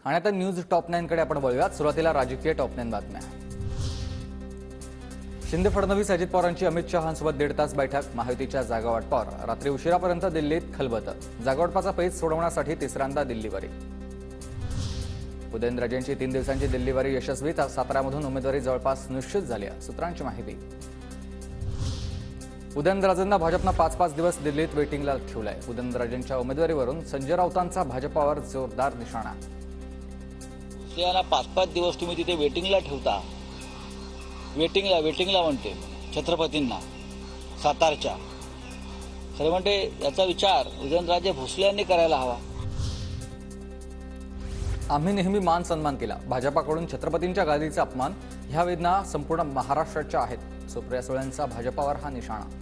आणि आता news top 9 कडे आपण वळूयात। सुरुवातीला राजकीय टॉप 9 बातम्या। शिंदे फडणवीस अजित पवारांची अमित शहांसोबत 1.5 तास बैठक। महायुतीच्या जागावाटपावर रात्री उशिरापर्यंत दिल्लीत खलबत। जागावाटपाचा पेच सोडवण्यासाठी तिसऱ्यांदा दिल्लीवारी। उदयनराजेंची 3 दिवसांची दिल्लीवारी यशस्वी। साताऱ्यामधून उमेदवारी जवळपास निश्चित झाली आहे, सूत्रांची माहिती। उदयनराजेंना भाजपनं 5-5 दिवस दिल्लीत वेटिंगला ठेवलंय। उदयनराजेंच्या उमेदवारीवरून संजय राऊतांचा भाजपावर जोरदार निशाणा। त्याला 5-5 दिवस तुम्ही तिथे वेटिंगला ठेवता। वेटिंगला म्हणते छत्रपतींना सातारच्या। खरं म्हणते याचा विचार उदयनराजे भोसले यांनी करायला हवा। आम्ही नेहमी मान सन्मान केला। भाजपाकडून छत्रपतींच्या गादीचा अपमान, ह्या वेदना संपूर्ण महाराष्ट्राच्या आहेत। सुप्रिया सुळेंचा भाजपावर हा निशाणा।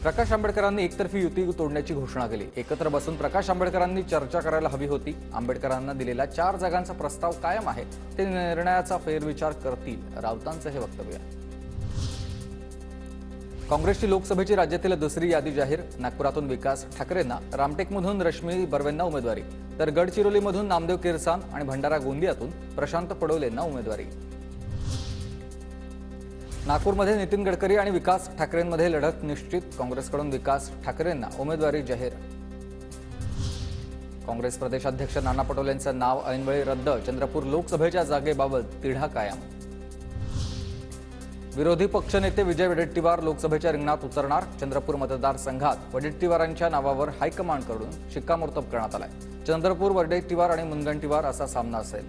प्रकाश आंबेडकरांनी एकतर्फी युती तोडण्याची घोषणा केली। एकत्र बसून प्रकाश आंबेडकरांनी चर्चा करायला हवी होती। आंबेडकरांना दिलेला 4 जागांचा प्रस्ताव कायम आहे, ते निर्णयाचा फेरविचार करतील, राऊतांचं हे वक्तव्य। काँग्रेसची लोकसभेची राज्यातील दुसरी यादी जाहीर। नागपुरातून विकास ठाकरेंना, रामटेकमधून रश्मी बर्वेंना उमेदवारी, तर गडचिरोलीमधून नामदेव किरसान आणि भंडारा गोंदियातून प्रशांत पडोलेंना उमेदवारी। नागपूरमध्ये नितीन गडकरी आणि विकास ठाकरेंमध्ये लढत निश्चित। काँग्रेसकडून विकास ठाकरेंना उमेदवारी जाहीर। काँग्रेस प्रदेशाध्यक्ष नाना पटोलेंचं नाव ऐनवेळी रद्द। चंद्रपूर लोकसभेच्या जागेबाबत तिढा कायम। विरोधी पक्षनेते विजय वडेट्टीवार लोकसभेच्या रिंगणात उतरणार। चंद्रपूर मतदारसंघात वडेट्टीवारांच्या नावावर हायकमांडकडून शिक्कामोर्तब करण्यात आलाय। चंद्रपूर, वडेट्टीवार आणि मुनगंटीवार असा सामना असेल।